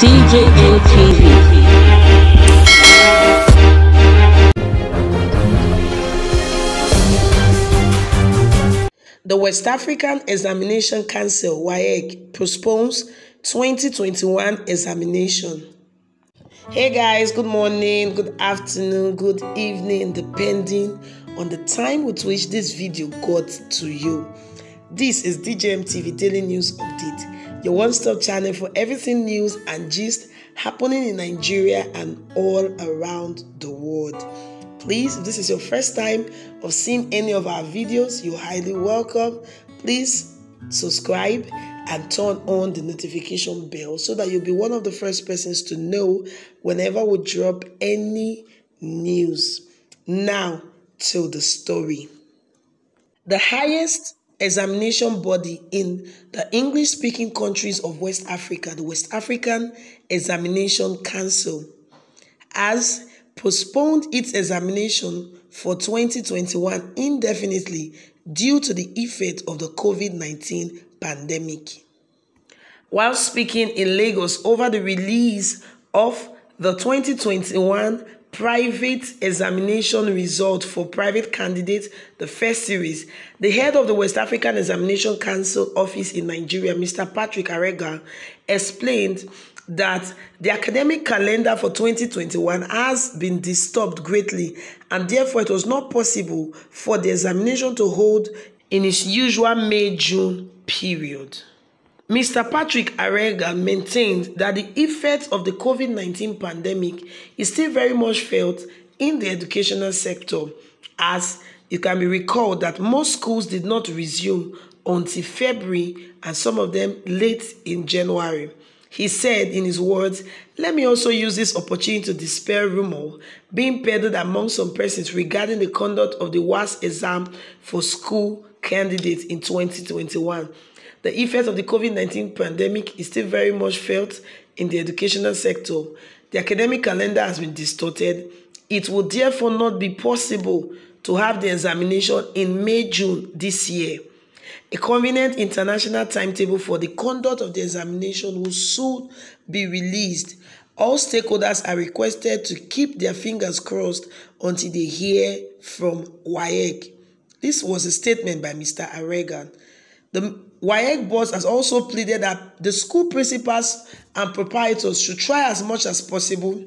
DJM TV. The West African Examination Council (WAEC) postpones 2021 examination. Hey guys, good morning, good afternoon, good evening, depending on the time with which this video got to you. This is DJM TV Daily News Update, your one-stop channel for everything news and gist happening in Nigeria and all around the world. Please, if this is your first time of seeing any of our videos, you're highly welcome. Please subscribe and turn on the notification bell so that you'll be one of the first persons to know whenever we drop any news. Now to the story. The highest examination body in the English-speaking countries of West Africa, the West African Examination Council, has postponed its examination for 2021 indefinitely due to the effect of the COVID-19 pandemic. While speaking in Lagos over the release of the 2021 private examination result for private candidates, the first series, the head of the West African Examination Council office in Nigeria, Mr. Patrick Arega, explained that the academic calendar for 2021 has been disturbed greatly, and therefore it was not possible for the examination to hold in its usual May-June period. Mr. Patrick Arega maintained that the effect of the COVID-19 pandemic is still very much felt in the educational sector, as it can be recalled that most schools did not resume until February and some of them late in January. He said in his words, "Let me also use this opportunity to dispel rumor being peddled among some persons regarding the conduct of the WAEC exam for school candidates in 2021. The effect of the COVID-19 pandemic is still very much felt in the educational sector. The academic calendar has been distorted. It will therefore not be possible to have the examination in May-June this year. A convenient international timetable for the conduct of the examination will soon be released. All stakeholders are requested to keep their fingers crossed until they hear from WAEC." This was a statement by Mr. Arega. The WAEC board has also pleaded that the school principals and proprietors should try as much as possible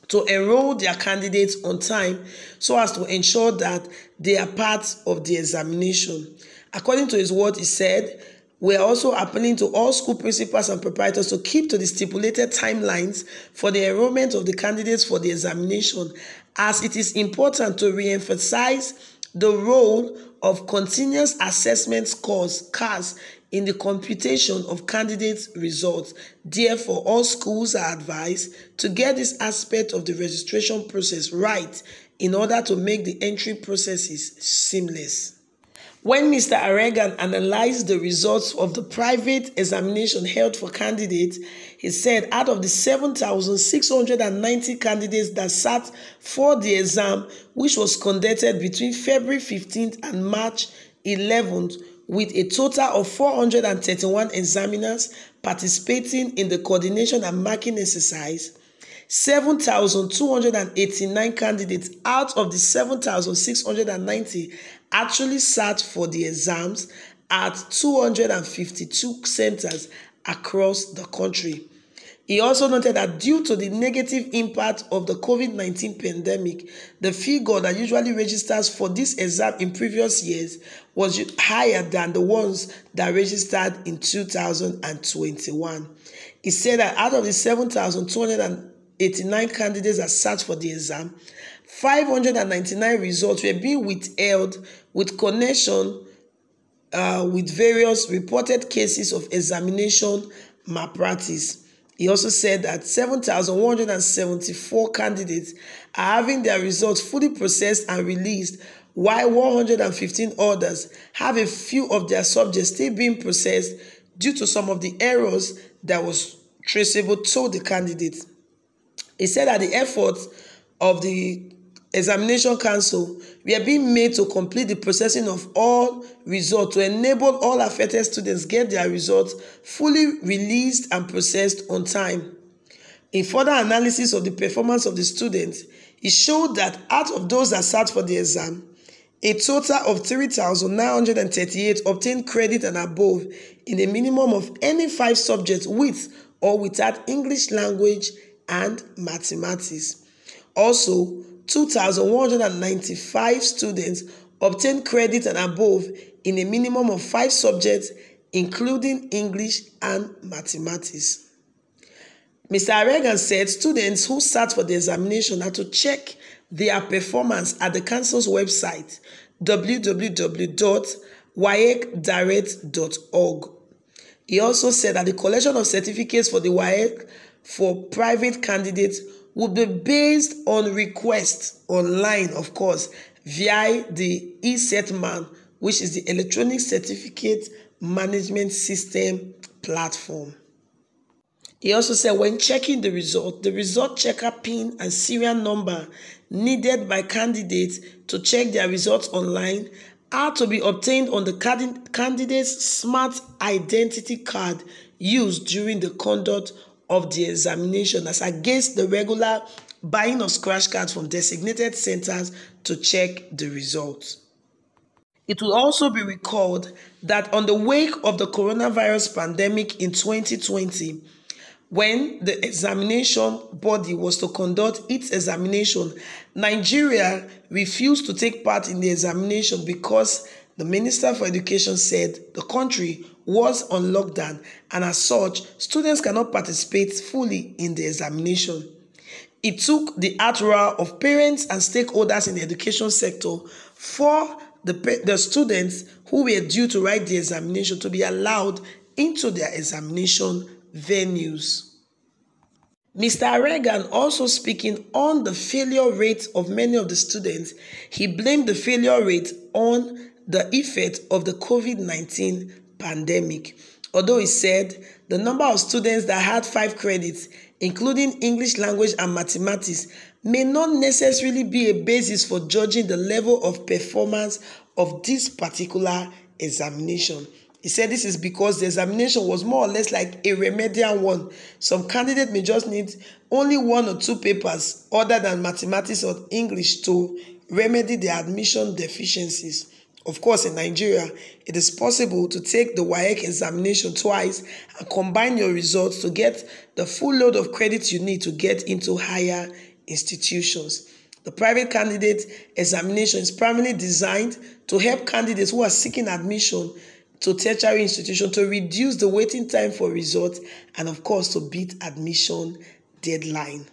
to enroll their candidates on time so as to ensure that they are part of the examination. According to his word, he said, "We are also appealing to all school principals and proprietors to keep to the stipulated timelines for the enrollment of the candidates for the examination, as it is important to re-emphasize the role of continuous assessment scores (CAS) in the computation of candidates' results. Therefore, all schools are advised to get this aspect of the registration process right in order to make the entry processes seamless." When Mr. Arega analyzed the results of the private examination held for candidates, he said out of the 7,690 candidates that sat for the exam, which was conducted between February 15th and March 11th, with a total of 431 examiners participating in the coordination and marking exercise, 7,289 candidates out of the 7,690 actually sat for the exams at 252 centers across the country. He also noted that due to the negative impact of the COVID-19 pandemic, the figure that usually registers for this exam in previous years was higher than the ones that registered in 2021. He said that out of the 7,289 candidates that sat for the exam, 599 results were being withheld with connection with various reported cases of examination malpractice. He also said that 7,174 candidates are having their results fully processed and released, while 115 others have a few of their subjects still being processed due to some of the errors that was traceable to the candidates. He said that the efforts of the Examination Council were being made to complete the processing of all results to enable all affected students get their results fully released and processed on time. In further analysis of the performance of the students, it showed that out of those that sat for the exam, a total of 3,938 obtained credit and above in a minimum of any 5 subjects with or without English language and mathematics. Also, 2,195 students obtained credit and above in a minimum of 5 subjects, including English and mathematics. Mr. Reagan said students who sat for the examination had to check their performance at the council's website, www.waecdirect.org. He also said that the collection of certificates for the WAEC for private candidates would be based on request online, of course, via the eSetman, which is the Electronic Certificate Management System platform. He also said when checking the result checker PIN and serial number needed by candidates to check their results online are to be obtained on the candidate's smart identity card used during the conduct of the examination, as against the regular buying of scratch cards from designated centers to check the results. It will also be recalled that on the wake of the coronavirus pandemic in 2020, when the examination body was to conduct its examination, Nigeria refused to take part in the examination because the Minister for Education said the country was on lockdown, and as such, students cannot participate fully in the examination. It took the outroar of parents and stakeholders in the education sector for the students who were due to write the examination to be allowed into their examination venues. Mr. Reagan, also speaking on the failure rate of many of the students, he blamed the failure rate on the effect of the COVID-19 pandemic. Although he said the number of students that had 5 credits, including English language and mathematics, may not necessarily be a basis for judging the level of performance of this particular examination. He said this is because the examination was more or less like a remedial one. Some candidates may just need only 1 or 2 papers other than mathematics or English to remedy their admission deficiencies. Of course, in Nigeria, it is possible to take the WAEC examination twice and combine your results to get the full load of credits you need to get into higher institutions. The private candidate examination is primarily designed to help candidates who are seeking admission to tertiary institutions to reduce the waiting time for results and, of course, to beat admission deadline.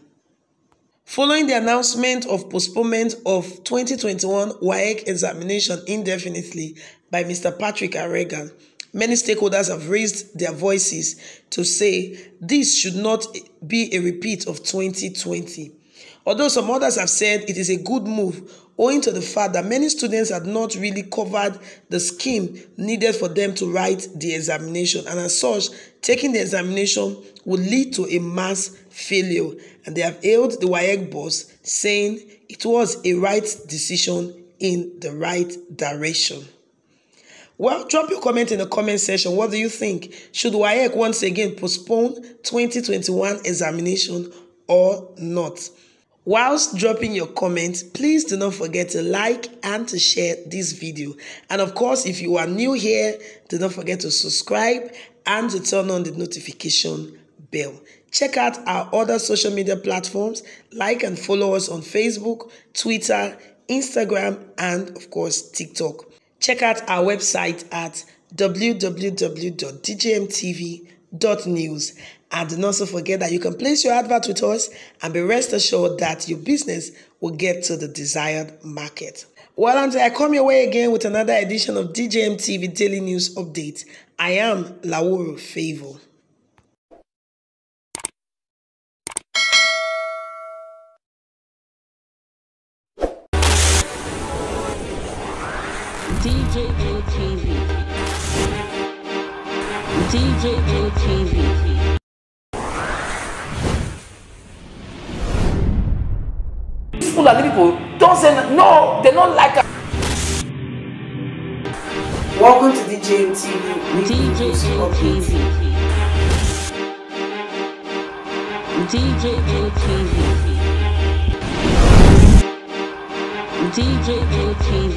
Following the announcement of postponement of 2021 WAEC examination indefinitely by Mr. Patrick Reagan, many stakeholders have raised their voices to say this should not be a repeat of 2020. Although some others have said it is a good move, owing to the fact that many students had not really covered the scheme needed for them to write the examination, and as such, taking the examination would lead to a mass failure, and they have hailed the WAEC boss, saying it was a right decision in the right direction. Well, drop your comment in the comment section. What do you think? Should WAEC once again postpone 2021 examination or not? Whilst dropping your comment, please do not forget to like and to share this video. And of course, if you are new here, do not forget to subscribe and to turn on the notification bell. Check out our other social media platforms. Like and follow us on Facebook, Twitter, Instagram, and of course, TikTok. Check out our website at www.djmtv.news. And do not also forget that you can place your advert with us and be rest assured that your business will get to the desired market. Well, until I come your way again with another edition of DJM TV Daily News Update, I am Laworo Favor. DJM TV. DJM TV. People and people don't say no, they don't like it. Welcome to DJM TV. DJM TV. DJM TV. DJM TV.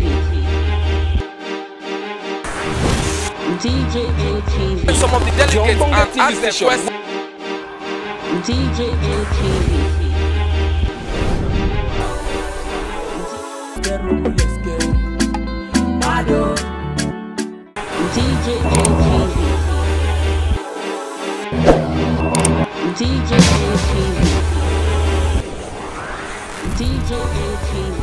DJM TV. Some of the delegates and ask their questions. DJM TV. DJM TV. DJM TV. DJM TV.